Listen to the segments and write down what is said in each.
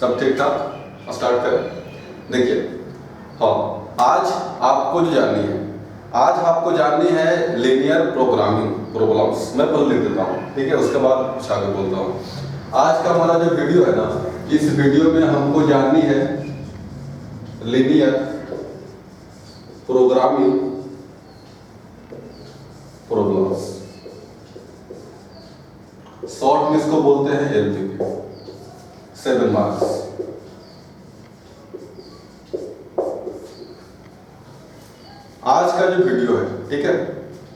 सब ठीक ठाक। स्टार्ट करें। देखिए, हाँ, आज आपको जो जाननी है, आज आपको जाननी है लीनियर प्रोग्रामिंग प्रॉब्लम्स। मैं पहले लिख देता हूँ, ठीक है, उसके बाद कुछ आगे बोलता हूँ। आज का हमारा जो वीडियो है ना, इस वीडियो में हमको जाननी है लीनियर प्रोग्रामिंग प्रॉब्लम्स। शॉर्ट में इसको बोलते हैं एलपीपी। 7 मार्क्स। आज का जो वीडियो है, ठीक है,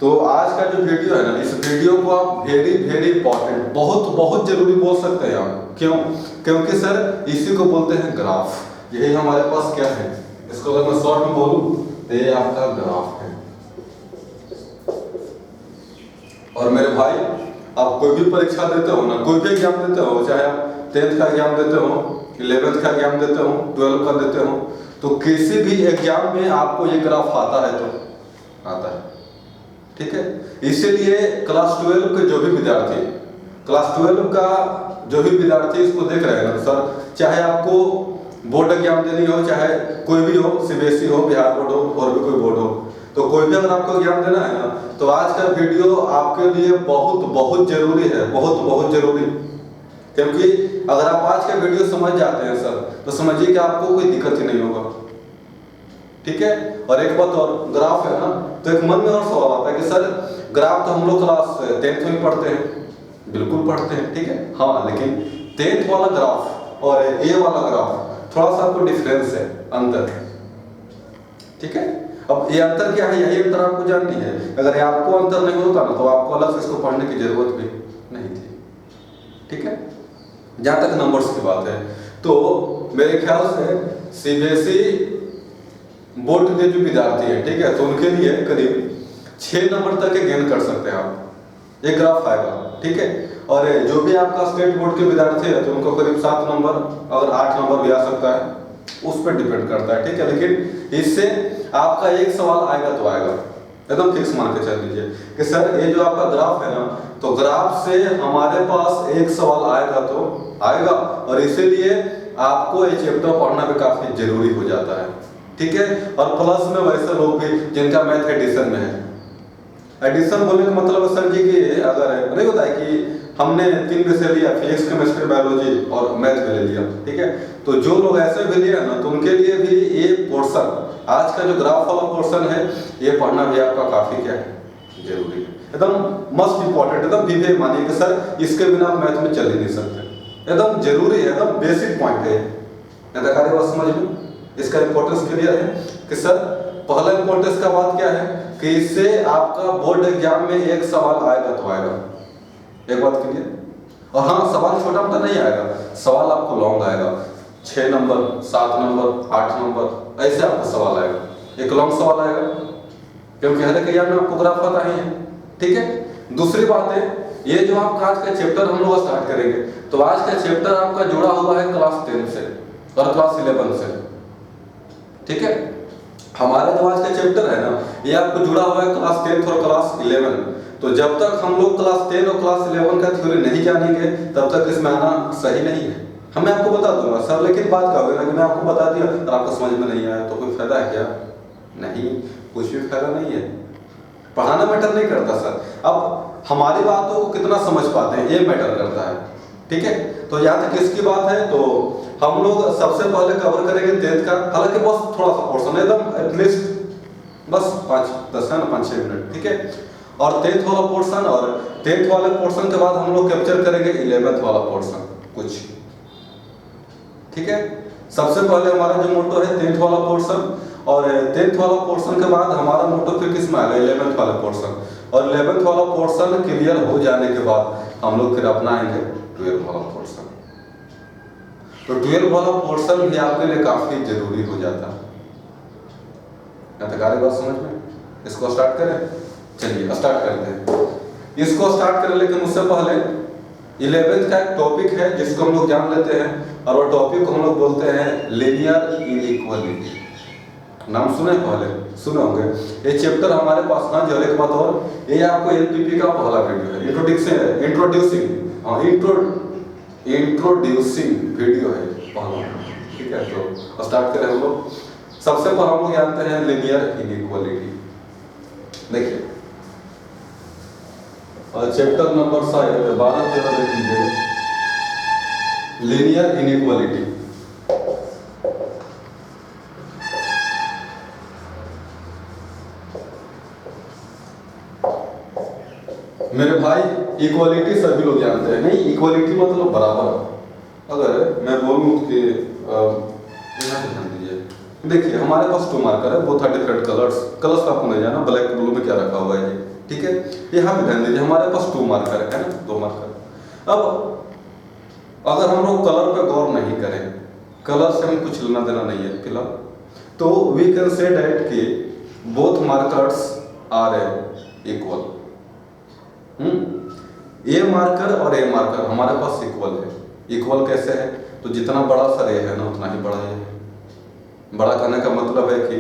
तो आज का जो वीडियो है ना, इस वीडियो को आप वेरी वेरी इंपॉर्टेंट, बहुत बहुत जरूरी बोल सकते हैं आप। क्यों? क्योंकि सर इसी को बोलते हैं ग्राफ। यही हमारे पास क्या है, इसको अगर मैं शॉर्ट में बोलूं तो ये आपका ग्राफ है। और मेरे भाई, आप कोई भी परीक्षा देते हो ना, कोई भी एग्जाम देते हो, चाहे आप 10th का एग्जाम देते हो, 11th का एग्जाम देते हो, 12th का देते हो, तो किसी भी एग्जाम में आपको ये ग्राफ आता है तो आता है, ठीक है। इसीलिए क्लास 12 के जो भी विद्यार्थी, क्लास 12 का जो भी विद्यार्थी इसको देख रहे हैं ना सर, चाहे आपको बोर्ड एग्जाम देनी हो, चाहे कोई भी हो, सीबीएसई हो, बिहार बोर्ड हो, और भी कोई बोर्ड हो, तो कोई भी अगर आपको एग्जाम देना है ना, तो आज का वीडियो आपके लिए बहुत बहुत जरूरी है, बहुत बहुत जरूरी। क्योंकि अगर आप आज का वीडियो समझ जाते हैं सर, तो समझिए कि आपको कोई दिक्कत ही नहीं होगा, ठीक है। और एक बात और, ग्राफ है ना, तो एक मन में और सवाल आता है कि सर ग्राफ तो हम लोग क्लास 10th में पढ़ते हैं। बिल्कुल पढ़ते हैं, ठीक है, हाँ, लेकिन 10th वाला ग्राफ और ए वाला ग्राफ थोड़ा सा आपको डिफरेंस है, अंतर है, ठीक है। अब ये अंतर क्या है, यही अंतर आपको जाननी है। अगर आपको अंतर नहीं होता ना, तो आपको अलग से इसको पढ़ने की जरूरत भी नहीं थी, ठीक है। जहां तक नंबर्स की बात है, तो मेरे ख्याल से सीबीएसई बोर्ड के जो विद्यार्थी हैं, ठीक है, तो उनके लिए करीब 6 नंबर तक गेन कर सकते हैं आप। एक ग्राफ आएगा, ठीक है। और जो भी आपका स्टेट बोर्ड के विद्यार्थी है, तो उनको करीब 7 नंबर, अगर 8 नंबर भी आ सकता है, उस पर डिपेंड करता है, ठीक है। लेकिन इससे आपका एक सवाल आएगा तो आएगा, एकदम फिक्स मान के चल लीजिए कि सर ये जो आपका ग्राफ है ना, तो ग्राफ से हमारे पास एक सवाल आएगा तो आएगा। और इसीलिए आपको ये चैप्टर पढ़ना भी काफी जरूरी हो जाता है, ठीक है। और प्लस में वैसे लोग भी जिनका मैथ एडिशन में है, एडिशन बोलने का मतलब सर जी कि अगर नहीं होता है कि हमने 3 विषय लिया, फिजिक्स, केमिस्ट्री, बायोलॉजी और मैथ भी ले लिया, ठीक है, तो जो लोग ऐसे भी लिया ना, तो उनके लिए भी ये पोर्शन, आज का जो ग्राफ वाला पोर्शन है, ये पढ़ना भी आपका काफी क्या है, जरूरी है, एकदम मस्ट इंपॉर्टेंट, एकदम विधेय मानिए कि सर इसके बिना आप मैथ में चल ही नहीं सकते, एकदम जरूरी है, एकदम बेसिक पॉइंट है। बात समझ में, इसका इंपॉर्टेंस क्लियर है कि सर पहला इंपॉर्टेंस का बात क्या है कि इससे आपका बोर्ड एग्जाम में एक सवाल आएगा तो आएगा, एक बात क्लियर। और हाँ, सवाल छोटा मोटा नहीं आएगा, सवाल आपको लॉन्ग आएगा, 6 नंबर, 7 नंबर, 8 नंबर, ऐसे आपको सवाल आएगा, एक लॉन्ग सवाल आएगा, क्योंकि हर एक एग्जाम में आपको ग्राफ पता ही है, ठीक है। दूसरी बात है, ये जो आपका आज का चैप्टर हम लोग स्टार्ट करेंगे, तो आज का चैप्टर आपका जुड़ा हुआ है क्लास 10 से और क्लास 11 से, ठीक है। हमारा जो आज का चैप्टर है ना, ये आपको जुड़ा हुआ है क्लास 10 और क्लास 11। तो जब तक हम लोग क्लास 10 और क्लास 11 का थ्योरी नहीं जानेंगे, तब तक इसमें आना सही नहीं है। मैं आपको बता दूंगा सर, लेकिन बात क्या होगी ना कि मैं आपको बता दिया और आपको समझ में नहीं आया तो कोई फायदा है क्या? नहीं, कुछ भी फायदा नहीं है। पढ़ाना मैटर नहीं करता सर, अब हमारी बातों को कितना समझ पाते हैं ये मैटर करता है, ठीक है। तो यहाँ तक इसकी बात है, तो हम लोग सबसे पहले कवर करेंगे 10th का, हालांकि बस थोड़ा सा पोर्शन, एकदम एटलीस्ट बस 5-10 है ना, 5-6 मिनट, ठीक है। और 10th वाला पोर्शन, और 10th वाले पोर्शन के बाद हम लोग कैप्चर करेंगे 11th वाला पोर्शन कुछ, ठीक है। सबसे पहले हमारा जो मोटो है 10th वाला पोर्शन, और 10th वाला पोर्शन के बाद हमारा मोटो फिर किस में आएगा, 11th वाला पोर्शन। और 11th वाला पोर्शन क्लियर हो जाने के बाद हम लोग फिर अपनाएंगे 12th वाला पोर्शन। तो 12th वाला पोर्शन भी आपके लिए काफी जरूरी हो जाता है। बात समझ में, इसको स्टार्ट करें, चलिए स्टार्ट करते हैं, इसको स्टार्ट करें। लेकिन उससे पहले 11th का एक टॉपिक है जिसको हम लोग जान लेते हैं, और वो टॉपिक को हम लोग बोलते हैं लीनियर इनइक्वालिटी। नाम सुने, पहले सुने होंगे, ये चैप्टर हमारे पास ना, जो एक बात और, ये आपको एलपीपी का पहला वीडियो है, इंट्रोड्यूसिंग वीडियो है, पहला। ठीक है, तो स्टार्ट करें हम लोग। सबसे पहले हम लोग जानते हैं लीनियर इनइक्वालिटी। देखिए चैप्टर नंबर शायद 12-13 देख लीजिए, लीनियर इनइक्वालिटी। मेरे भाई इक्वालिटी सभी लोग जानते हैं, नहीं इक्वालिटी मतलब बराबर। अगर मैं बोलूं कि यहाँ पे ध्यान दीजिए, देखिए हमारे पास 2 मार्कर है, both are different colours. Colours आपको नहीं जाना, ब्लैक ब्लू में क्या रखा हुआ है ये। ठीक है, यहाँ पे ध्यान दीजिए, हमारे पास 2 मार्कर है ना, 2 मार्कर। अब अगर हम लोग कलर पे गौर नहीं करें, कलर से हम कुछ लेना देना नहीं है फिलहाल, तो वी कैन से दैट कि both markers are equal. A marker और ए मार्कर हमारे पास इक्वल है। इक्वल कैसे है? तो जितना बड़ा सर ए है ना, उतना ही बड़ा ये है। बड़ा कहने का मतलब है कि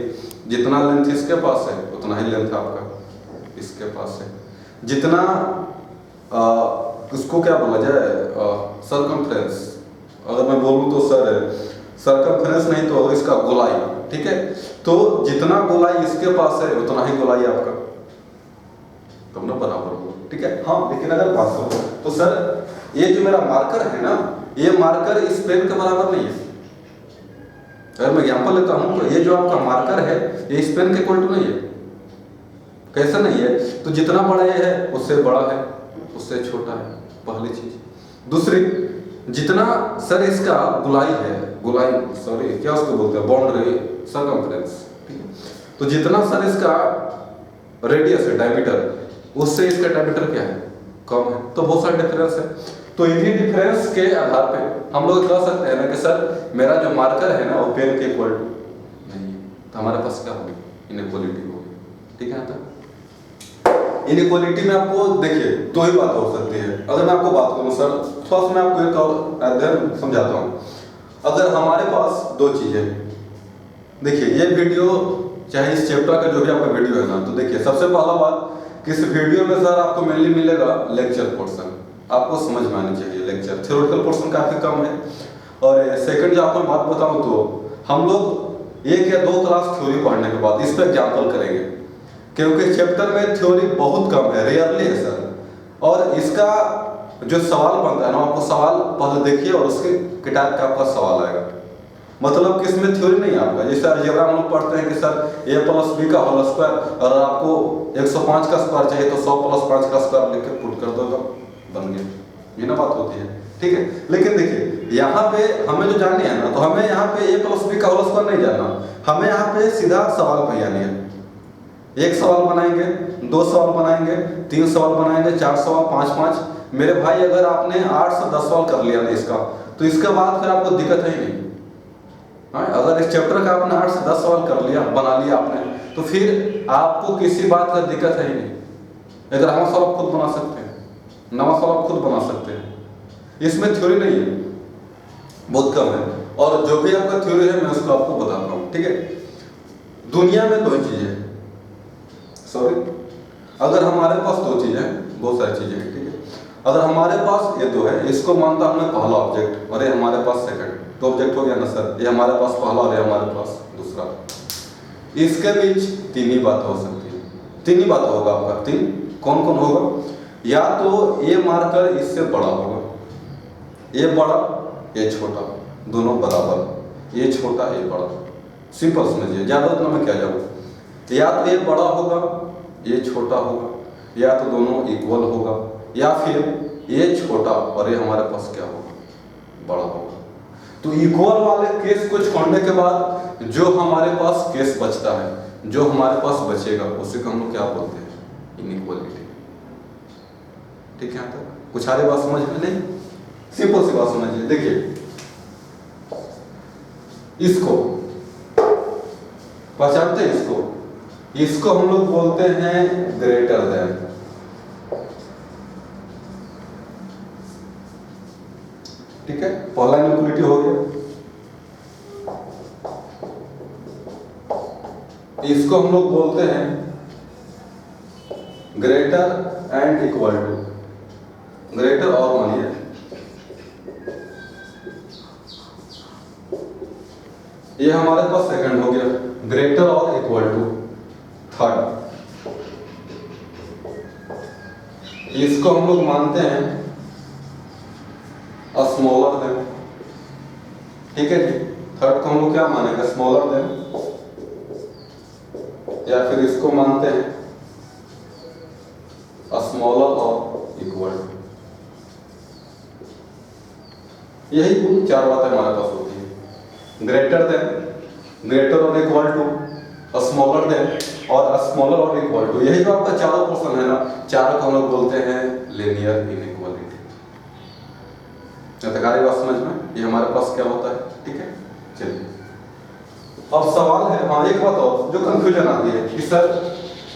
जितना लेंथ इसके पास है उतना ही लेंथ आपका इसके पास है। जितना उसको क्या बोला जाए, सरकमफ्रेंस, अगर मैं बोलूँ तो सरकमफ्रेंस नहीं तो इसका गोलाई। ठीक है, तो जितना गोलाई इसके पास है उतना ही गोलाई आपका, तब ना बराबर होगा। ठीक है, हाँ, लेकिन अगर बात करो तो सर ये जो मेरा मार्कर है ना, ये मार्कर इस पेन के बराबर नहीं है। अगर मैं एग्जाम्पल लेता हूं तो ये जो आपका मार्कर है ये इस पेन के इक्वल टू नहीं है। कैसे नहीं है? तो जितना बड़ा ये है उससे बड़ा है, उससे छोटा है, पहली चीज। दूसरी, जितना सर इसका गोलाई है, गोलाई सॉरी क्या उसको बोलते हैं, बाउंड्री, सरकमफ्रेंस। ठीक है, तो जितना सर इसका रेडियस है, डायमीटर, उससे इसका डायमीटर क्या है, कम है। तो बहुत सारे डिफरेंस है। तो इन्हीं डिफरेंस के आधार पे हम लोग कह सकते हैं ना कि सर मेरा जो मार्कर है ना वो पेन के इक्वल टू नहीं है, तो हमारे पास क्या होगी, इनइक्वालिटी होगी। ठीक है, तो इनइक्वालिटी में आपको देखिए 2 ही बात हो सकती है। अगर मैं आपको बात करूं सर, थोड़ा सा मैं आपको एक और अध्ययन समझाता हूं। अगर हमारे पास 2 चीजें, देखिए ये वीडियो चाहे इस चैप्टर का जो भी आपका वीडियो है ना, तो देखिए सबसे पहला बात कि इस वीडियो में सर आपको मेनली मिलेगा लेक्चर पोर्शन, आपको समझ में आनी चाहिए लेक्चर। थ्योरेटिकल पोर्शन काफी कम है। और सेकंड जो आपको बात बताऊं तो हम लोग 1 या 2 क्लास थ्योरी पढ़ने के बाद इस पर एग्जाम्पल करेंगे, क्योंकि चैप्टर में थ्योरी बहुत कम है, रेयरली है सर। और इसका जो सवाल बनता है ना, आपको सवाल पहले देखिए और उसके किताब का आपका सवाल आएगा, मतलब कि इसमें थ्योरी नहीं आपका। जैसे अलजेब्रा हम लोग पढ़ते हैं कि सर a + b का होल स्क्वायर, और आपको 105 का स्क्वायर चाहिए तो 100 + 5 का स्क्वायर लिख के पुट कर दो, बन गया। ये ना बात होती है। ठीक है, लेकिन देखिए यहाँ पे हमें जो जाननी है ना, तो हमें यहाँ पे a + b का होल स्क्वायर नहीं जानना, हमें यहाँ पे सीधा सवाल पे आनी है। 1 सवाल बनाएंगे, 2 सवाल बनाएंगे, 3 सवाल बनाएंगे, 4 सवाल, 5 मेरे भाई अगर आपने 8 से 10 सवाल कर लिया ना इसका, तो इसके बाद फिर आपको दिक्कत है ही नहीं। अगर इस चैप्टर का आपने 8 से 10 सवाल कर लिया, बना लिया आपने, तो फिर आपको किसी बात का दिक्कत है ही नहीं। अगर हम सवाल खुद बना सकते हैं, नवा सवाल खुद बना सकते हैं, इसमें थ्योरी नहीं है, बहुत कम है। और जो भी आपका थ्योरी है मैं उसको आपको बताता हूँ। ठीक है, दुनिया में 2 चीजें, सॉरी अगर हमारे पास 2 चीजें, बहुत सारी चीजें हैं। ठीक है, अगर हमारे पास ये 2 है, इसको मानता हूं मैं पहला ऑब्जेक्ट और ये हमारे पास सेकंड, तो ऑब्जेक्ट हो गया ना सर, ये हमारे पास पहला और ये हमारे पास दूसरा। इसके बीच 3 ही बात हो सकती है, 3 ही बात होगा आपका। 3 कौन कौन होगा? या तो ये मार्कर इससे बड़ा होगा, ये बड़ा ये छोटा, दोनों बराबर, ये छोटा ये बड़ा, सिंपल समझिए, ज्यादा उतना मैं क्या जाऊँ। या तो ये बड़ा होगा ये छोटा होगा, या तो दोनों इक्वल होगा, या फिर ये छोटा और ये हमारे पास क्या होगा, बड़ा होगा। तो इक्वल वाले केस को छोड़ने के बाद जो हमारे पास केस बचता है, जो हमारे पास बचेगा, उसे को हम लोग क्या बोलते हैं, इनइक्वालिटी। ठीक है, तो कुछ आगे बात समझ में नहीं, सिंपल सी बात समझिए। देखिए इसको पहचानते हैं, इसको हम लोग बोलते हैं ग्रेटर देन। ठीक है, पहला इनइक्वालिटी हो गया। इसको हम लोग बोलते हैं greater and equal to, greater और मानिए ये हमारे पास सेकंड हो गया, ग्रेटर और इक्वल टू थर्ड। इसको हम लोग मानते हैं स्मॉलर देन, ठीक है जी। थर्ड को हम लोग क्या मानेंगे, स्मॉलर देन, या फिर इसको मानते हैं स्मॉलर और इक्वल। यही कुल चार बातें हमारे पास होती है, ग्रेटर देन, ग्रेटर और इक्वल टू, स्मॉलर देन और स्मॉलर और इक्वल टू। यही जो आपका चारों पोर्शन है ना, चारों को हम लोग बोलते हैं लीनियर इनइक्वालिटी। चतकारी बात समझ में, ये हमारे पास क्या होता है, ठीक है। चलिए अब सवाल है, हाँ एक बात और जो कंफ्यूजन आती है कि सर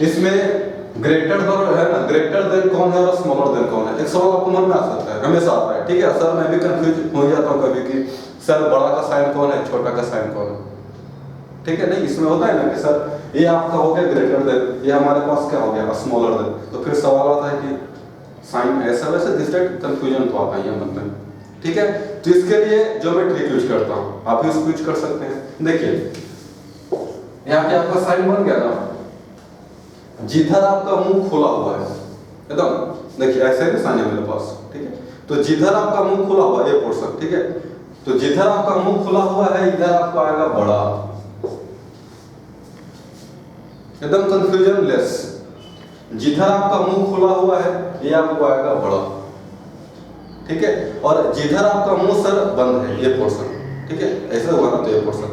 इसमें ग्रेटर है ना, ग्रेटर देन कौन है और स्मॉलर देन कौन है। एक सवाल आपको मन में आ सकता है, हमेशा आता है, ठीक है। सर मैं भी कंफ्यूज हो जाता हूँ कभी कि सर बड़ा का साइन कौन है, छोटा का साइन कौन है, ठीक है। नहीं, इसमें होता है ना कि सर ये आपका हो गया ग्रेटर देन, ये हमारे पास क्या हो गया स्मॉलर देन। तो फिर सवाल आता है कि साइन ऐसा वैसे, दिस टाइप कंफ्यूजन तो आता है मन में, ठीक है। तो इसके लिए जो मैं ट्रिक यूज करता हूँ, आप भी उसको यूज कर सकते हैं। देखिए यहाँ पे आपका साइन बन गया ना, जिधर आपका मुंह खुला हुआ है एकदम, देखिए ऐसे ही साइन है मेरे पास, ठीक है। तो जिधर आपका मुंह खुला हुआ है ये पोर्शन, ठीक है। तो जिधर आपका मुंह खुला हुआ है इधर आपका आएगा बड़ा, एकदम कंफ्यूजन लेस। जिधर आपका मुंह खुला हुआ है ये आपको आएगा बड़ा, ठीक है। और जिधर आपका मुंह सर बंद है ये पोर्शन, ठीक है, ऐसा हुआ ना। तो ये पोर्शन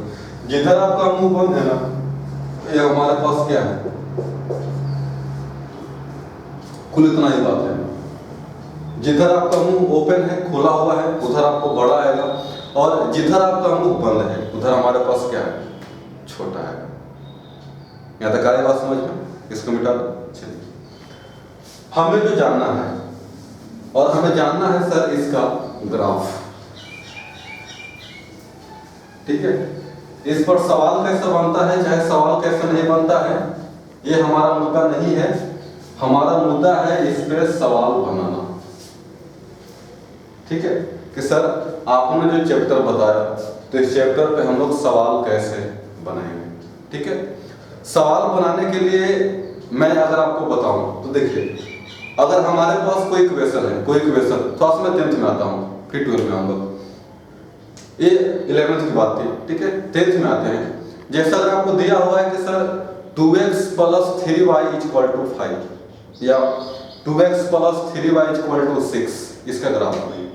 जिधर आपका मुंह बंद है ना, ये हमारे पास क्या है, कुल इतना ही बात है। जिधर आपका मुंह ओपन है, खुला हुआ है, उधर आपको बड़ा आएगा, और जिधर आपका मुंह बंद है उधर हमारे पास क्या है, छोटा है। यहाँ तक आए बात समझ में, इसको मिटा दो। चलिए हमें जो जानना है, और हमें जानना है सर इसका ग्राफ, ठीक है। इस पर सवाल कैसे बनता है चाहे सवाल कैसे नहीं बनता है, ये हमारा मुद्दा नहीं है। हमारा मुद्दा है इस पे सवाल बनाना, ठीक है। कि सर आपने जो चैप्टर बताया, तो इस चैप्टर पे हम लोग सवाल कैसे बनाएंगे, ठीक है। सवाल बनाने के लिए मैं अगर आपको बताऊं तो देखिए, अगर हमारे पास कोई क्वेश्चन है, कोई क्वेश्चन, थोड़ा सा मैं 10th में आता हूँ, फिर 12th में आऊंगा, ये 11th की बात थी, ठीक है। 10th में आते हैं। जैसा अगर आपको दिया हुआ है कि सर 2x + 3y = 5 या 2x + 3y = 6, इसका ग्राफ बनाइए।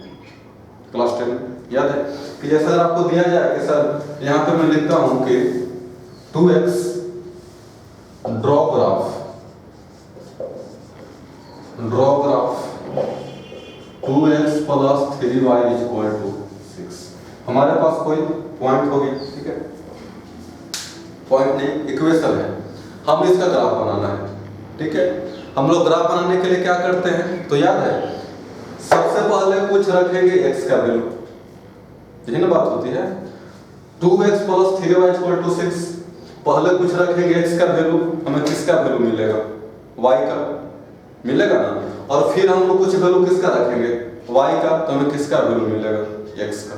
क्लास 10 याद है कि जैसा अगर आपको दिया जाए कि सर यहाँ पे मैं लिखता हूँ कि 2x draw graph 2x + 3y = 6। हमारे पास कोई पॉइंट हो गया, ठीक है, पॉइंट नहीं इक्वेशन है, हम इसका ग्राफ बनाना है, ठीक है। हम लोग ग्राफ बनाने के लिए क्या करते हैं, तो याद है सबसे पहले कुछ रखेंगे x का वैल्यू, यही ना बात होती है। 2x + 3y = 6, पहले कुछ रखेंगे x का वैल्यू, हमें किसका वैल्यू मिलेगा, y का मिलेगा ना। और फिर हम लोग कुछ वैल्यू किसका रखेंगे, y का, तो हमें किसका वैल्यू मिलेगा, x का।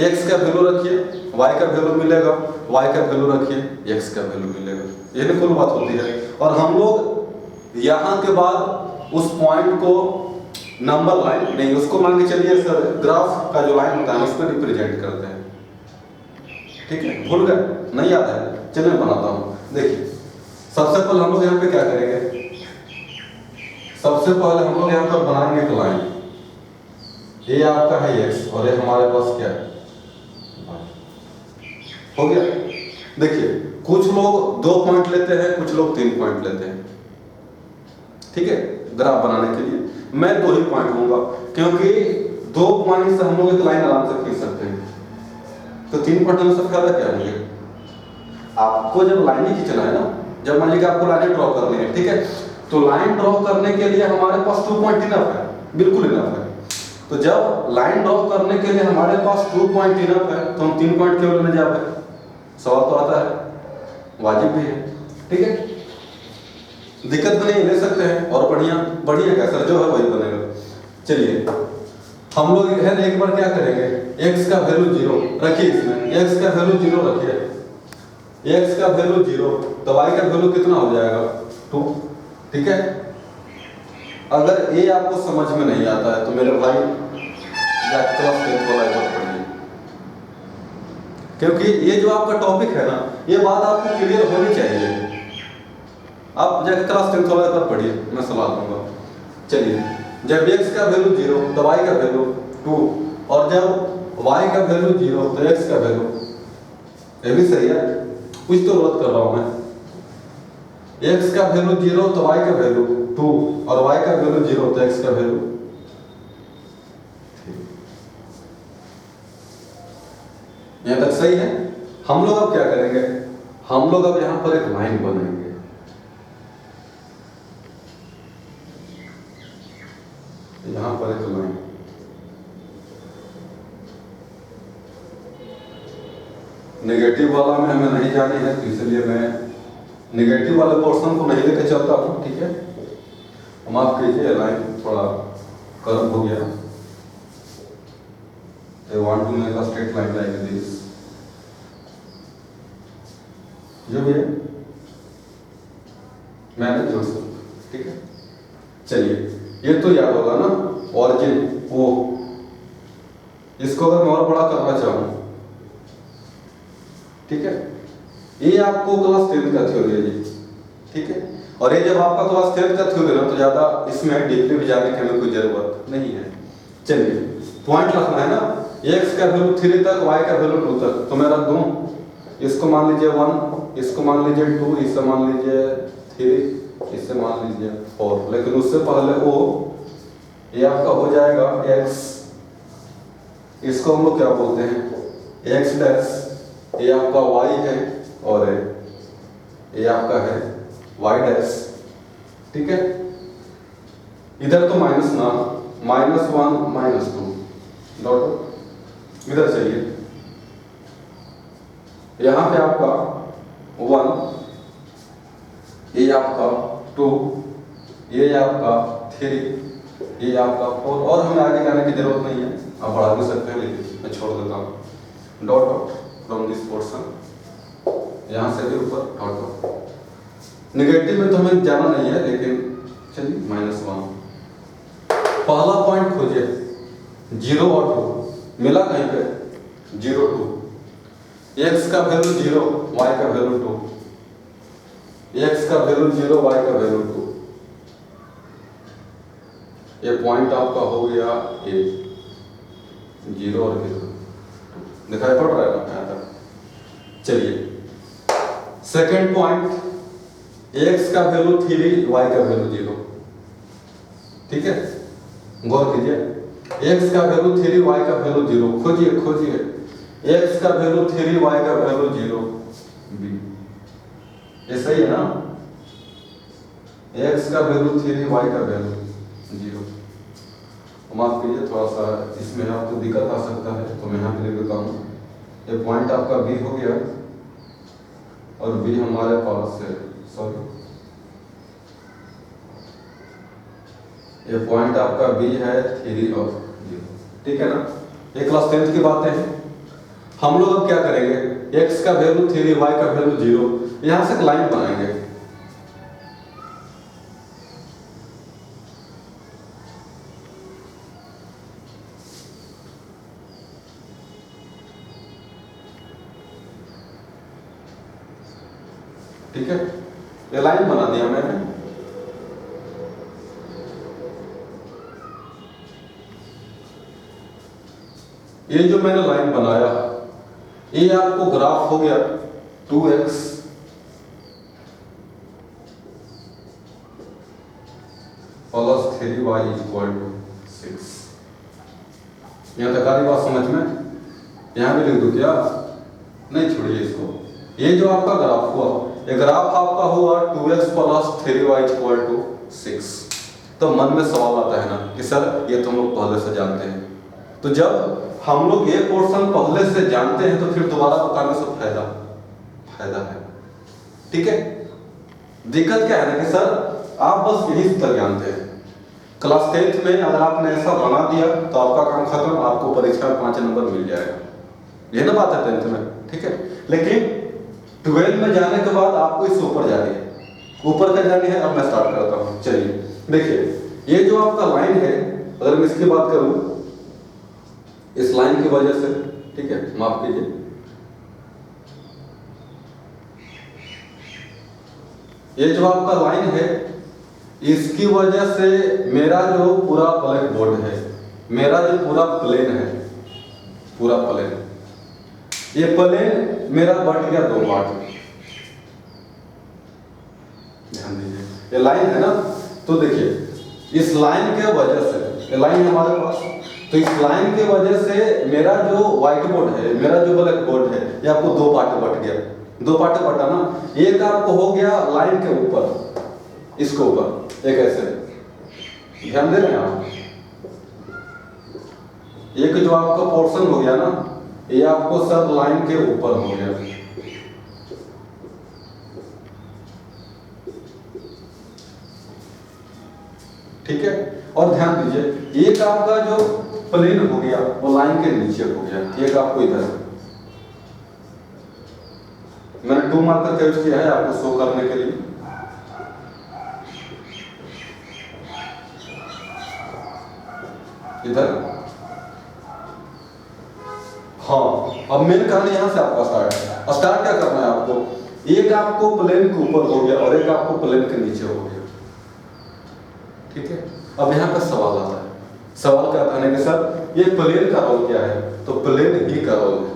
x का वैल्यू रखिए, y का वैल्यू मिलेगा, y का वैल्यू रखिए, x का वैल्यू मिलेगा। यही कुल बात होती है। और हम लोग यहाँ के बाद उस पॉइंट को नंबर लाइन नहीं, उसको मान के चलिए सर ग्राफ का जो लाइन होता है उस पर रिप्रेजेंट करते हैं, ठीक है। भूल गए, नहीं याद है, चलिए बनाता हूँ। देखिए सबसे पहले हम लोग यहाँ पे क्या करेंगे, सबसे पहले हम लोग यहाँ पर बनाएंगे एक लाइन, ये आपका है x और ये हमारे पास क्या है, हो गया। देखिए कुछ लोग 2 पॉइंट लेते हैं, कुछ लोग 3 पॉइंट लेते हैं, ठीक है। ग्राफ बनाने के लिए मैं 2 ही पॉइंट लूंगा, क्योंकि 2 पॉइंट से हम लोग एक लाइन आराम से खींच सकते हैं। तो 3 पॉइंट में से फायदा क्या है मुझे, आपको जब लाइन ही खींचना है ना, जब मान लीजिए आपको लाइन ड्रॉ करनी है, ठीक है, तो लाइन ड्रॉ करने के लिए हमारे पास 2 पॉइंट इनफ है, बिल्कुल इनफ है। तो जब लाइन ड्रॉ करने के लिए हमारे पास 2 पॉइंट इनफ है, तो हम 3 पॉइंट क्यों लेने जाते हैं, सवाल तो आता है, वाजिब भी है, ठीक है। दिक्कत भी नहीं, ले सकते हैं। और बढ़िया बढ़िया क्या सर, जो है वही बनेगा। चलिए हम लोग है ना एक बार क्या करेंगे, x का वैल्यू 0 रखिए, इसमें x का वैल्यू 0 रखिए, x का वैल्यू 0 तो y का वैल्यू कितना हो जाएगा 2। ठीक है, अगर ये आपको समझ में नहीं आता है तो मेरे भाई जाके क्लास 10 वाला एक बार पढ़िए, क्योंकि ये जो आपका टॉपिक है ना ये बात आपको क्लियर होनी चाहिए। आप जाके क्लास 10 वाला एक बार पढ़िए, मैं सलाह दूंगा। चलिए, जब x का वैल्यू 0 तो y का वैल्यू 2, और जब y का वैल्यू 0 तो x का वैल्यू, ये भी सही है, कुछ तो गलत कर रहा हूं मैं। x का वैल्यू 0 तो y का वैल्यू 2, और y का वैल्यू 0 तो x का वैल्यू। यहां तक सही है। हम लोग अब क्या करेंगे, हम लोग अब यहां पर एक लाइन बनाएंगे, यहां पर एक लाइन, नेगेटिव वाला में हमें नहीं जाने है तो इसलिए मैं नेगेटिव वाले पोर्शन को नहीं लेकर चलता हूं। ठीक है, माफ कीजिए, लाइन थोड़ा कर्व हो गया। I want to make a straight line like this, जो भी है मैंने जोड़ सकता। ठीक है, चलिए, ये तो याद होगा ना, ऑरिजिन ओ, इसको अगर मैं और बड़ा करना चाहूं, ठीक है, ये आपको क्लास 10 का थ्योरी है जी। ठीक है, और ये जब आपका क्लास 10 का थ्योरी ना तो ज्यादा इसमें डीपली भी जाने की हमें कोई जरूरत नहीं है। चलिए, पॉइंट रखना है ना, x का वैल्यू 3 तक, y का वैल्यू 2 तक, तो मैं रख दूं, इसको मान लीजिए 1, इसको मान लीजिए 2, इसे मान लीजिए 3, इसे मान लीजिए 4, लेकिन उससे पहले o, ये आपका हो जाएगा x, इसको हम लोग क्या बोलते हैं x डैश, ये आपका y है, और ये आपका है y डैश। ठीक है, इधर तो माइनस ना, -1 -2 डॉट, इधर चलिए, यहां पे आपका 1, ये आपका 2, ये आपका 3, ये आपका 4, और हमें आगे जाने की जरूरत नहीं है, आप बढ़ा भी सकते हैं लेकिन मैं छोड़ देता हूं। Dot dot from this portion, यहां से भी ऊपर डॉट डॉट। नेगेटिव में तो हमें जाना नहीं है, लेकिन चलिए -1। पहला पॉइंट खोजिए, 0 और 2 मिला कहीं पे, 0 2, x का वैल्यू 0, y का वैल्यू 2, x का वैल्यू 0, y का वैल्यू 2, ये पॉइंट आपका हो गया a, 0 और 0, दिखाई पड़ रहा है ना यहां तक। चलिए, सेकेंड पॉइंट, x का वैल्यू 3, y का वैल्यू 0। ठीक है, गौर कीजिए, x का वैल्यू 3, y का वैल्यू 0, खोजिए खोजिए, x का वैल्यू 3, y का वैल्यू 0, b, ये सही है ना, x का वैल्यू 3, y का वैल्यू 0। माफ कीजिए, थोड़ा सा इसमें आपको दिक्कत आ सकता है तो मैं यहाँ पे लिख देता हूँ, ये पॉइंट आपका b हो गया, और b हमारे पास है, सॉरी, ये पॉइंट आपका b है 3 और 0। ठीक है ना, ये क्लास 10 की बातें हैं। हम लोग अब क्या करेंगे, x का वैल्यू 3, y का वैल्यू 0, यहां से एक लाइन बनाएंगे। ठीक है, ये लाइन बना दिया मैंने। ये जो मैंने लाइन बनाया, ये आपको ग्राफ हो गया 2x plus 3y equal to 6। यहां तक आ रही बात समझ में? यहां भी लिख दो क्या? नहीं, छोड़िए इसको। ये जो आपका ग्राफ हुआ, ये ग्राफ आपका हुआ 2x plus 3y equal to 6। तो मन में सवाल आता है ना कि सर ये तो हम लोग पहले से जानते हैं, तो जब हम लोग ये पोर्शन पहले से जानते हैं तो फिर दोबारा बताने से फायदा है। ठीक है, दिक्कत क्या है ना कि सर आप बस यही तक जानते हैं, क्लास 10th में अगर आपने ऐसा बना दिया तो आपका काम खत्म, आपको परीक्षा में 5 नंबर मिल जाएगा। ये ना बात है 10th में, ठीक है। लेकिन 12th में जाने के बाद आपको इससे ऊपर जानी है, ऊपर क्या जानी है। अब मैं स्टार्ट करता हूँ। चलिए देखिए, ये जो आपका लाइन है, अगर मैं इसकी बात करूं, इस लाइन की वजह से, ठीक है, माफ कीजिए, ये जो आपका लाइन है, इसकी वजह से मेरा जो पूरा ब्लैक बोर्ड है, मेरा जो पूरा प्लेन है, पूरा प्लेन, ये प्लेन मेरा बट गया 2 पार्ट में। ध्यान दीजिए, ये लाइन है ना, तो देखिए इस लाइन के वजह से, ये लाइन है हमारे पास, तो इस लाइन के वजह से मेरा जो व्हाइट बोर्ड है, मेरा जो ब्लैक बोर्ड है, ये आपको 2 पार्ट बट गया। 2 पार्ट बटा ना, एक आपको हो गया लाइन के ऊपर, इसके ऊपर एक ऐसे, ध्यान दे रहे हैं आप, एक जो आपका पोर्शन हो गया ना, ये आपको सब लाइन के ऊपर हो गया। ठीक है, और ध्यान दीजिए, एक आपका जो प्लेन हो गया वो लाइन के नीचे हो गया, एक आपको इधर, मैंने 2 मार्कर का यूज किया है आपको शो करने के लिए। इधर, हाँ, अब मेन कहानी यहां से आपका स्टार्ट क्या करना है आपको, एक आपको प्लेन के ऊपर हो गया और एक आपको प्लेन के नीचे हो गया। ठीक है, अब यहाँ पर सवाल आता है, सवाल क्या आता है कि सर ये प्लेन का रोल क्या है, तो प्लेन ही का रोल है।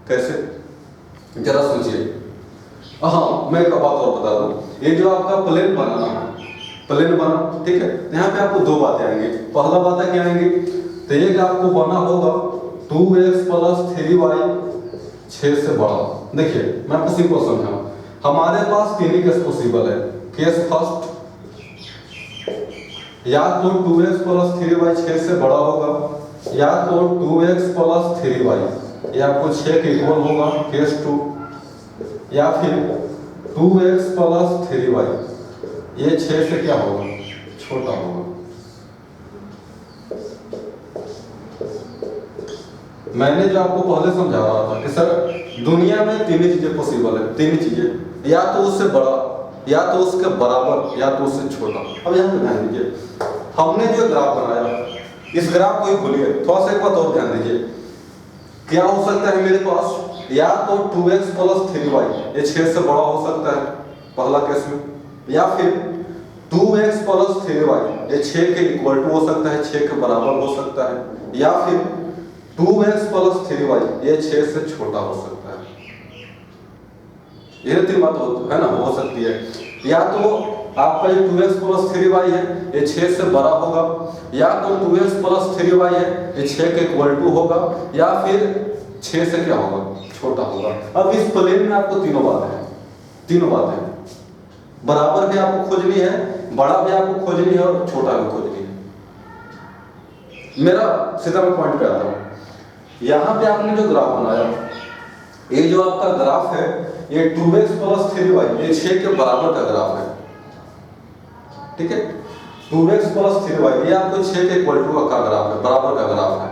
कैसे, जरा सोचिए। हाँ, मैं एक बात और बता दूं, ये जो आपका प्लेन बना ना, प्लेन बना, ठीक है, यहाँ पे आपको 2 बातें आएंगी। पहला बात क्या आएंगी, तो एक आपको बना होगा 2x + 3y 6 से बड़ा। देखिए मैं आपको सिंपल समझाऊं, हमारे पास 3 ही केस पॉसिबल है। केस फर्स्ट, या तो 2x + 3y 6 से बड़ा होगा, या तो 2x + 3y ये आपको 6 के इक्वल होगा, केस 2, या फिर 2x + 3y ये 6 से क्या होगा, छोटा होगा। मैंने जो आपको पहले समझा रहा था कि सर दुनिया में 3 चीजें पॉसिबल है, 3 चीजें, या तो उससे बड़ा, या तो उसके बराबर, या तो उससे छोटा। अब यहाँ पे ध्यान दीजिए, हमने जो ग्राफ बनाया, इस ग्राफ को ही भूलिए, थोड़ा सा एक बात और ध्यान दीजिए, क्या हो सकता है मेरे पास, या तो 2x + 3y ये 6 से बड़ा हो सकता है पहला केस में, या फिर 2x + 3y ये 6 के इक्वल टू हो सकता है, 6 के बराबर हो सकता है, या फिर 2x + 3y ये 6 से छोटा हो सकता है। ये 3 बात है ना, हो सकती है। या तो आपका जो 2x + 3y है ये 6 से बड़ा होगा, या तो 2x + 3y है ये 6 के इक्वल टू होगा, या फिर 6 से क्या होगा, छोटा होगा। अब इस प्लेन में आपको तीनों बात है, बराबर भी आपको खोजनी है, बड़ा भी आपको खोजनी है, और छोटा भी खोजनी है। मेरा सीधा मैं पॉइंट पे आता हूं, यहां पे आपने जो ग्राफ बनाया, ये जो आपका ग्राफ है ये 2x + 3y ये 6 के बराबर का ग्राफ है। ठीक है, 2x + 3y ये आपको 6 के इक्वल टू का ग्राफ है, बराबर का ग्राफ है।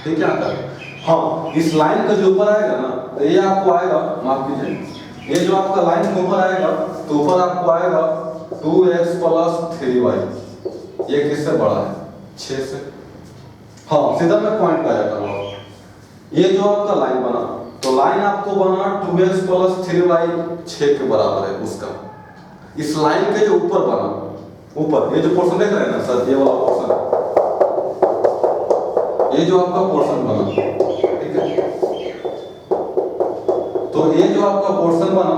ठीक है, आता है। हाँ, इस लाइन का जो ऊपर आएगा ना, तो ये आपको आएगा, माफ कीजिए, ये जो आपका लाइन के ऊपर आएगा, तो ऊपर आपको आएगा 2x + 3y ये किससे बड़ा है, 6 से। हाँ, सीधा मैं पॉइंट पे आया करूंगा। ये जो आपका लाइन बना, तो लाइन आपको बना 2x + 3y 6 के बराबर है उसका। इस लाइन के जो ऊपर बना, ऊपर ये जो पोर्शन देख रहे हैं ना सर, ये वाला पोर्शन, ये जो आपका पोर्शन बना, ठीक है, तो ये जो आपका पोर्शन बना,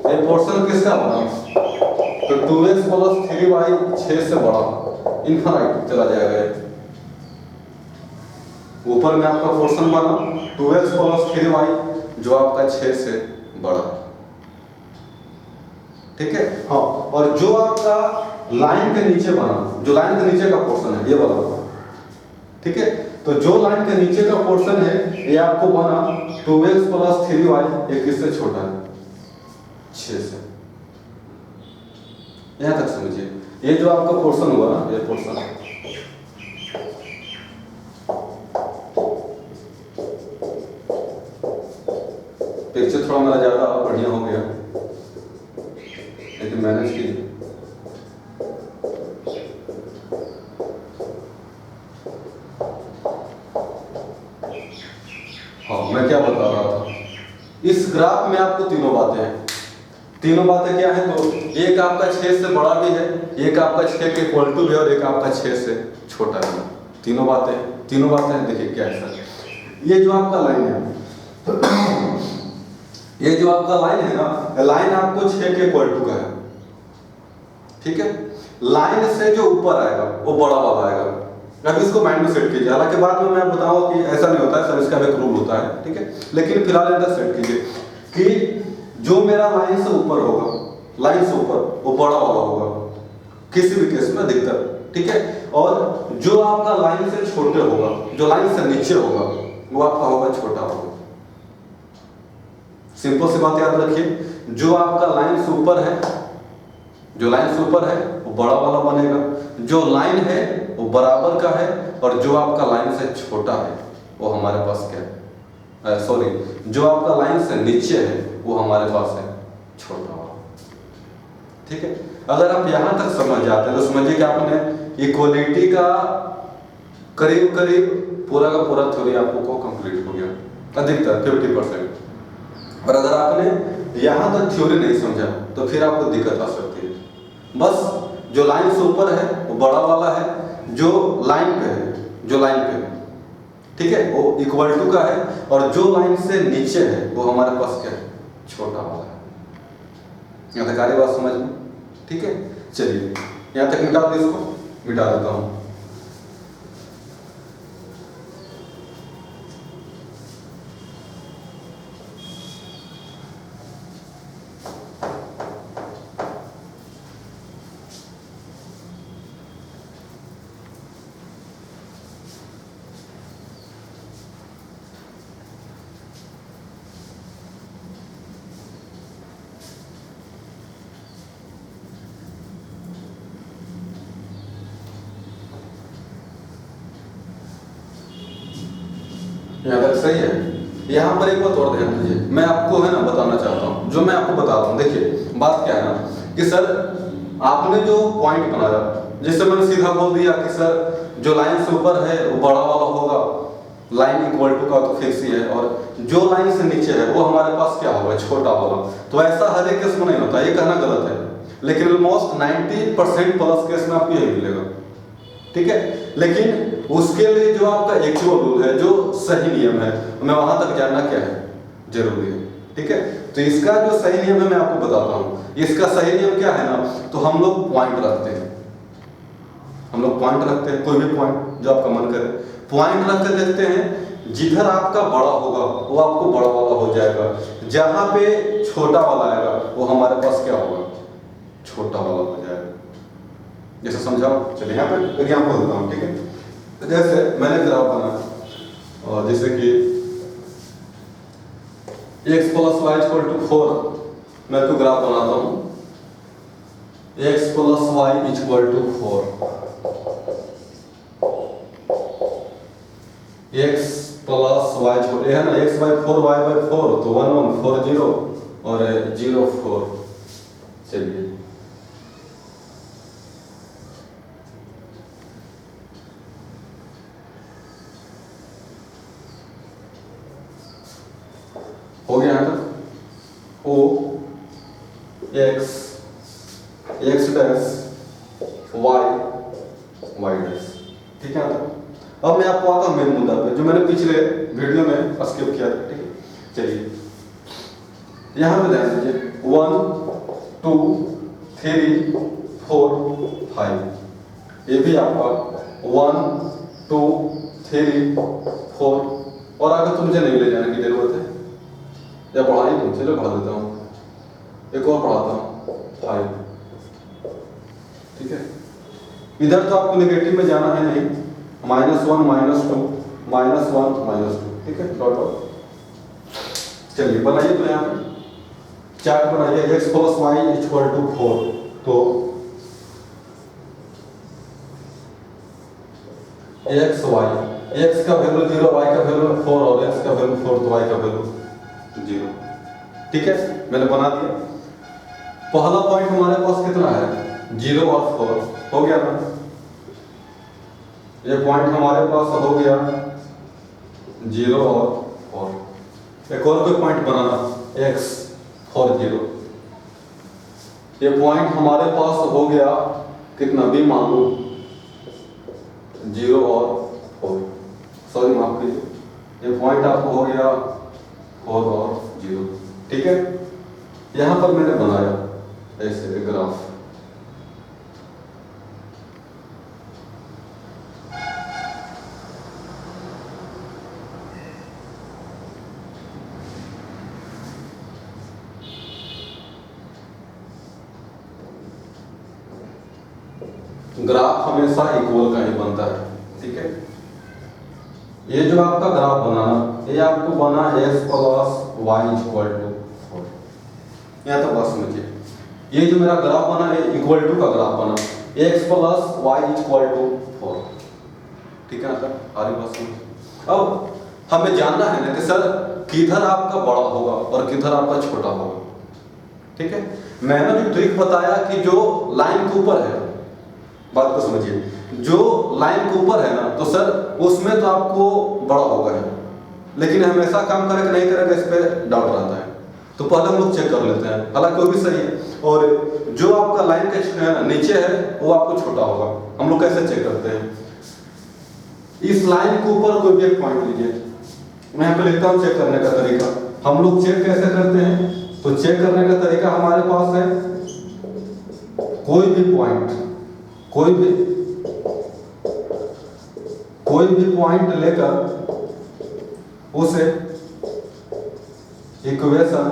ये पोर्शन किसका बना, तो 2x + 3y 6 से बड़ा, इनफाइनाइट चला जाएगा। ऊपर में आपका पोर्शन बना 2x + 3y जो आपका 6 से बड़ा। ठीक है, हाँ, और जो आपका लाइन के नीचे बना, जो लाइन के नीचे का पोर्शन है ये वाला, ठीक है, तो जो लाइन के नीचे का पोर्शन है ये आपको बना 2x + 3y ये किससे छोटा है, 6 से। यहां तक समझिए। ये जो आपका पोर्शन हुआ ना, ये पोर्शन पिक्चर थोड़ा मेरा ज़्यादा बढ़िया हो गया, लेकिन मैनेज कीजिए। हाँ, मैं क्या बता रहा था, इस ग्राफ में आपको तीनों बातें हैं। तीनों बातें क्या है? तो एक आपका 6 से बड़ा भी है, एक आपका 6 के इक्वल टू भी है, और एक आपका 6 से छोटा भी है। तीनों बातें देखिए क्या है सर। ये जो आपका लाइन है, ये जो आपका लाइन है ना, लाइन आपको 6 के इक्वल टू का है, ठीक है। लाइन से जो ऊपर आएगा वो बड़ा वाला आएगा। अब इसको माइंड में सेट कीजिए, हालांकि बाद में मैं बताऊंगा कि ऐसा नहीं होता है सर, इसका भी एक रूल होता है, ठीक है। लेकिन फिलहाल इधर सेट कीजिए कि जो मेरा लाइन से ऊपर होगा, लाइन से ऊपर, वो बड़ा वाला होगा किसी भी केस में अधिकतर, ठीक है। और जो आपका लाइन से छोटे होगा, जो लाइन से नीचे होगा, वो आपका होगा छोटा होगा। सिंपल सी बात याद रखिए, जो आपका लाइन से ऊपर है, जो लाइन से ऊपर है वो बड़ा वाला बनेगा, जो लाइन है वो बराबर का है, और जो आपका लाइन से छोटा है वो हमारे पास क्या है, सॉरी, जो आपका लाइन से नीचे है वो हमारे पास है छोटा वाला, ठीक है। अगर आप यहां तक समझ जाते हैं तो समझिए कि आपने इक्वलिटी का करीब करीब पूरा का पूरा थ्योरी आपको कंप्लीट हो गया, अधिकतर 50%। और अगर आपने यहां तक थ्योरी नहीं समझा तो फिर आपको दिक्कत आ सकती है। बस जो लाइन से ऊपर है वो बड़ा वाला है, जो लाइन पे है, जो लाइन पे है, ठीक है, वो इक्वल टू का है, और जो लाइन से नीचे है वो हमारे पास क्या है, छोटा वाला है। यहाँ तक सारी बात समझ में, ठीक है। चलिए यहाँ तक मिटा दो, इसको मिटा देता हूँ। यहाँ तक सही है। यहाँ पर एक बात और ध्यान दीजिए, मैं आपको है ना बताना चाहता हूँ, जो मैं आपको बता रहा हूँ। देखिए बात क्या है ना कि सर आपने जो पॉइंट बनाया, जिससे मैंने सीधा बोल दिया कि सर जो लाइन से ऊपर है वो बड़ा वाला होगा, लाइन इक्वल टू का तो फिक्स ही है, और जो लाइन से नीचे है वो हमारे पास क्या होगा, छोटा वाला। तो ऐसा हर एक केस में नहीं होता, ये कहना गलत है, लेकिन ऑलमोस्ट 90% प्लस केस में आपको यही मिलेगा, ठीक है। लेकिन उसके लिए जो आपका एक्चुअल रूल है, जो सही नियम है, मैं वहां तक जानना क्या है, जरूरी है, ठीक है। तो इसका जो सही नियम है मैं आपको बताता हूं। इसका सही नियम क्या है ना, तो हम लोग पॉइंट रखते हैं, हम लोग पॉइंट रखते हैं, कोई भी पॉइंट जो आपका मन करे, पॉइंट रख कर देखते हैं, जिधर आपका बड़ा होगा वो आपको बड़ा वाला हो जाएगा, जहां पे छोटा वाला आएगा वो हमारे पास क्या होगा, छोटा वाला हो जाएगा। जैसे समझाओ, चलिए यहाँ पे एग्जाम्पल देता हूँ, ठीक है। तो जैसे मैंने ग्राफ बना, और जैसे कि x + y = 4, मैं तो ग्राफ बनाता हूँ x + y = 4, x + y ये है ना, x/4 y/4, तो 1 1 4 0 और 0 4। चलिए हो गया यहाँ तक। O x x dash y y dash, ठीक है। अब मैं आपको आता हूँ मेन मुद्दा पे, जो मैंने पिछले वीडियो में स्किप किया था, ठीक है। चलिए यहाँ पे ध्यान दीजिए, 1 2 3 4 5, ये भी आपका 1 2 3 4, और आगे तो मुझे नहीं ले जाने की जरूरत है, या पढ़ा ही नहीं, चलो पढ़ा देता हूँ, एक और पढ़ाता हूँ 5, ठीक है। इधर तो आपको नेगेटिव में जाना है नहीं, -1 -2 -1 -2, ठीक है, डॉट डॉट। चलिए बनाइए, तो यहाँ पे चार्ट बनाइए, x + y = 4, तो एक्स वाई, एक्स का वैल्यू 0, वाई का वैल्यू 4 और एक्स का वैल्यू 4 तो वाई का वैल्यू 0। ठीक है, मैंने बना दिया। पहला पॉइंट हमारे पास कितना है 0 और 4, हो गया ना। ये पॉइंट हमारे पास हो गया 0 और 4। एक और कोई पॉइंट बनाना x 4 0। ये पॉइंट हमारे पास हो गया कितना भी मान लो 0 और 4, सॉरी माफ कीजिए, ये पॉइंट आपको हो गया 4 और 0। ठीक है, यहां पर मैंने बनाया ऐसे ग्राफ। ग्राफ हमेशा इक्वल का ही बनता है। ठीक है, ये जो आपका ग्राफ बनाना, ये आपको बना x plus y equal to 4। यहाँ तो बस समझिए, ये जो मेरा ग्राफ बना है इक्वल टू का ग्राफ बना x plus y equal to 4। ठीक है, मतलब आगे बस समझिए। अब हमें जानना है ना कि सर किधर आपका बड़ा होगा और किधर आपका छोटा होगा। ठीक है, मैंने जो ट्रिक बताया कि जो लाइन के ऊपर है, बात को समझिए, जो लाइन के ऊपर है ना तो सर उसमें तो आपको बड़ा होगा है, लेकिन हमेशा काम करेगा नहीं करेगा इस पे डाउट रहता है। तो पहले हम लोग चेक कर लेते हैं, हालांकि वो भी सही है। और जो आपका लाइन के नीचे है वो आपको छोटा होगा। हम लोग कैसे चेक करते हैं, इस लाइन के ऊपर कोई भी एक पॉइंट लीजिए, मैं यहाँ पे लिखता हूँ चेक करने का तरीका। हम लोग चेक कैसे करते हैं, तो चेक करने का तरीका हमारे पास है कोई भी पॉइंट, कोई भी पॉइंट लेकर उसे इक्वेशन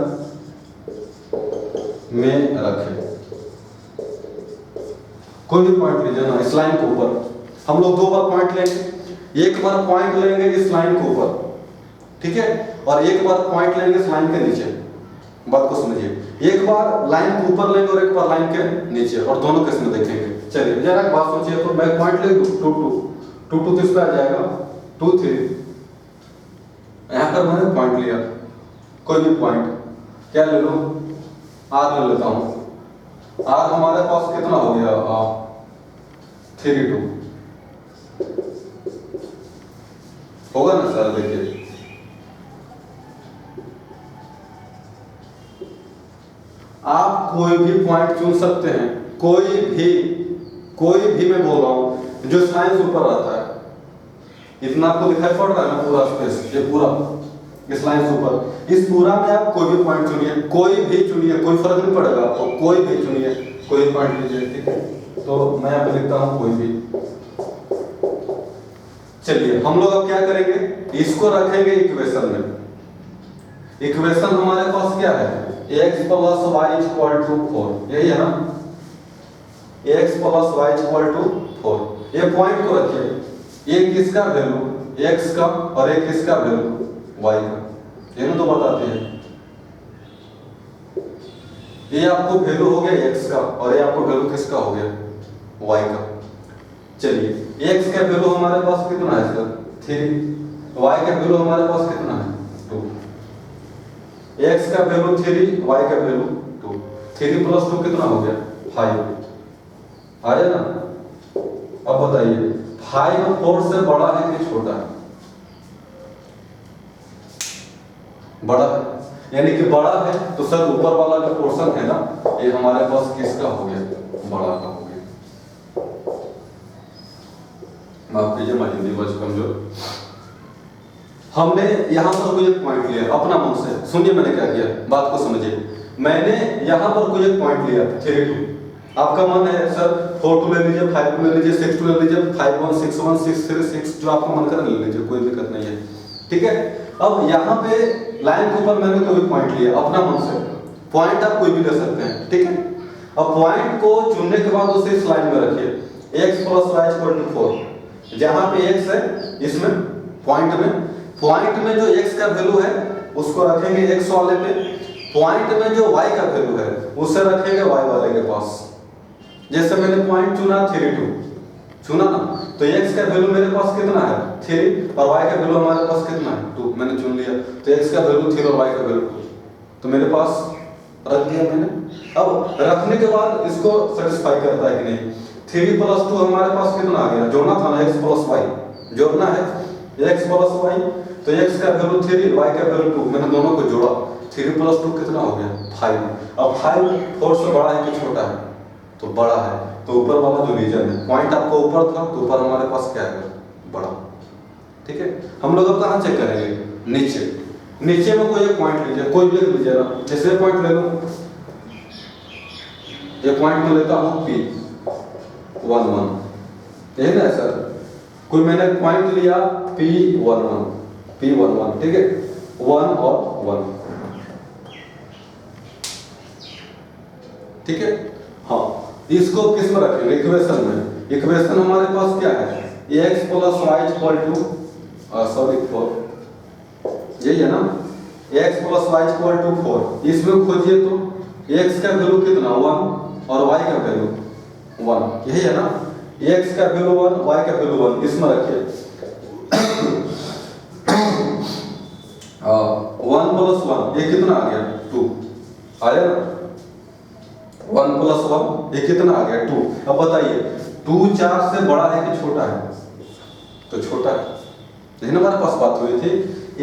में रखें। कोई भी पॉइंट लीजिए ना इस लाइन के ऊपर, हम लोग 2 बार पॉइंट लेंगे। एक बार पॉइंट लेंगे इस लाइन के ऊपर, ठीक है, और एक बार पॉइंट लेंगे इस लाइन के नीचे। बात को समझिए, एक बार लाइन के ऊपर लेंगे और एक बार लाइन के नीचे, और दोनों केस में देखेंगे। चलिए जरा एक बात सोचिए, तो मैं पॉइंट ले लूं 2 2 किस पे आ जाएगा 2 3। यहां पर मैंने पॉइंट लिया, कोई भी पॉइंट, क्या ले लूं, आर ले लेता हूं। आर हमारे पास कितना हो गया 3 2 होगा ना सर। देखिए आप कोई भी पॉइंट चुन सकते हैं, कोई भी मैं बोल रहा हूं जो साइंस ऊपर रहता है। इतना आपको दिखाई पड़ रहा है ना पूरा स्पेस, ये पूरा इस लाइन से ऊपर, इस पूरा में आप कोई भी पॉइंट चुनिए, कोई भी चुनिए, कोई फर्क नहीं पड़ेगा आपको, कोई भी चुनिए, कोई पॉइंट लीजिए। ठीक है, तो मैं यहाँ पे लिखता हूं कोई भी। चलिए हम लोग अब क्या करेंगे, इसको रखेंगे इक्वेशन में। इक्वेशन हमारे पास क्या है, x plus y equal to 4, यही है ना, x plus y equal to 4। ये पॉइंट को रखिए, एक किसका वैल्यू x का और एक किसका वैल्यू y का, ये तो बताते हैं। ये आपको वैल्यू हो गया x का और ये आपको वैल्यू किसका हो गया y का। चलिए x का वैल्यू हमारे पास कितना है सर 3, y का वैल्यू हमारे पास कितना है 2। x का वैल्यू 3, y का वैल्यू 2, 3 प्लस 2 कितना हो गया 5, आया ना। अब बताइए 5 4 से बड़ा है कि छोटा है, बड़ा है, यानी कि बड़ा है तो सर ऊपर वाला जो पोर्शन है ना ये हमारे पास किसका हो गया, बड़ा का हो गया। माफ कीजिए मैं हिंदी वर्ड कमजोर। हमने यहां पर कोई एक पॉइंट लिया अपना मन से, सुनिए मैंने क्या किया, बात को समझिए। मैंने यहां पर कोई एक पॉइंट लिया 3 2, आपका मन है सर 4 2 ले लीजिए, 5 2 ले लीजिए, 6 2 ले लीजिए, 5 1 6 1 6 3 6, जो आपका मन करे ले लीजिए, कोई दिक्कत नहीं है। ठीक है, अब यहाँ पे लाइन के ऊपर मैंने कोई पॉइंट लिया अपना मन से, पॉइंट आप कोई भी ले सकते हैं। ठीक है, अब पॉइंट को चुनने के बाद उसे इस लाइन में रखिए, x plus y equal to 4। जहां पे x है इसमें पॉइंट में जो x का वैल्यू है उसको रखेंगे x वाले पे, पॉइंट में जो y का वैल्यू है उसे रखेंगे y वाले के पास। जैसे मैंने पॉइंट चुना 3 2, चुना ना, तो x का वैल्यू मेरे पास कितना है 3 और y का वैल्यू हमारे पास कितना है 2, मैंने चुन लिया। तो x का वैल्यू 3 और y का वैल्यू 2, तो मेरे पास रख दिया मैंने। अब रखने के बाद इसको सेटिस्फाई करता है कि नहीं, 3 प्लस 2 हमारे पास कितना आ गया, जोड़ना था ना x प्लस y, जोड़ना है x प्लस y, तो x का वैल्यू 3 y का वैल्यू 2, मैंने दोनों को जोड़ा, 3 प्लस 2 कितना हो गया 5। अब 5 4 से बड़ा है कि छोटा है, तो बड़ा है, तो ऊपर वाला जो रीजन है, पॉइंट आपका ऊपर था तो ऊपर हमारे पास क्या है बड़ा। ठीक है, हम लोग अब कहाँ चेक करेंगे, नीचे। नीचे में कोई एक पॉइंट लीजिए, कोई भी एक लीजिए ना, जैसे पॉइंट ले लो, ये पॉइंट में लेता हूँ P11, यही ना सर, कोई मैंने पॉइंट लिया P11, ठीक है, 1 और 1, ठीक है। हाँ, इसको किस में रखेंगे, इक्वेशन में। इक्वेशन हमारे पास क्या है, x plus y equal to 4, यही है ना, x plus y equal to 4। इसमें खोजिए तो x का वैल्यू कितना 1 और y का वैल्यू 1, यही है ना, x का वैल्यू 1 y का वैल्यू 1, इसमें रखिए 1 प्लस 1 ये कितना आ गया 2, आया ना, 1 प्लस 1 ये कितना आ गया 2। अब बताइए 2 4 से बड़ा है कि छोटा है, तो छोटा है, लेकिन हमारे पास बात हुई थी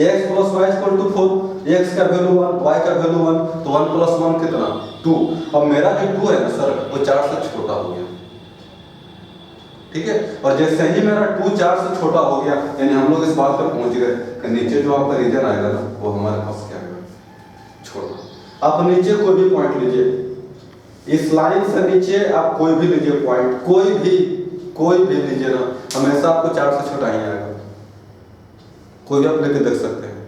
x plus y equal to 4, x का वैल्यू 1 y का वैल्यू 1, तो 1 प्लस 1 कितना 2। अब मेरा जो 2 है ना सर वो 4 से छोटा हो गया, ठीक है। और जैसे ही मेरा 2 4 से छोटा हो गया, यानी हम लोग इस बात पर पहुंच गए कि नीचे जो आपका रीजन आएगा ना वो हमारे पास क्या है छोटा। आप नीचे कोई भी पॉइंट लीजिए, इस लाइन से नीचे आप कोई भी लीजिए पॉइंट, कोई भी लीजिए ना, हमेशा आपको 4 से छोटा ही आएगा। कोई भी आप लेके देख सकते हैं,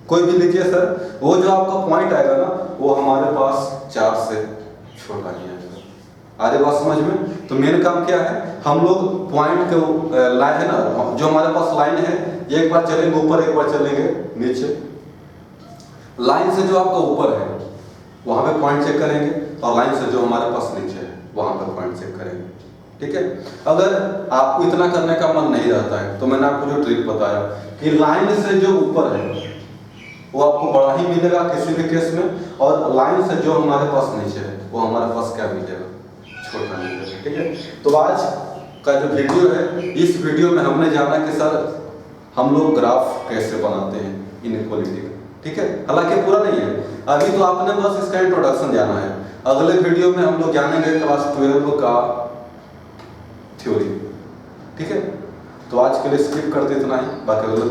कोई भी लीजिए सर, वो जो आपका पॉइंट आएगा ना वो हमारे पास 4 से छोटा ही आएगा। आ रही बात समझ में। तो मेन काम क्या है, हम लोग पॉइंट के लाइन है ना, जो हमारे पास लाइन है, एक बार चलेंगे ऊपर, एक बार चलेंगे नीचे। लाइन से जो आपका ऊपर है वहां पे पॉइंट चेक करेंगे, और लाइन से जो हमारे पास नीचे है वहां पर पॉइंट चेक करेंगे, ठीक है। अगर आपको इतना करने का मन नहीं रहता है तो मैंने आपको जो ट्रिक बताया कि लाइन से जो ऊपर है वो आपको बड़ा ही मिलेगा किसी भी केस में, और लाइन से जो हमारे पास नीचे है वो हमारे पास क्या मिलेगा, छोटा मिलेगा, ठीक है। तो आज का जो वीडियो है, इस वीडियो में हमने जाना कि सर हम लोग ग्राफ कैसे बनाते हैं इनइक्वालिटी का, ठीक है। हालांकि पूरा नहीं है, अभी तो आपने बस इसका इंट्रोडक्शन जाना है। अगले वीडियो में हम लोग जानेंगे क्लास 12 का थ्योरी, ठीक है। तो आज के लिए स्किप कर दे इतना ही, बाकी अगले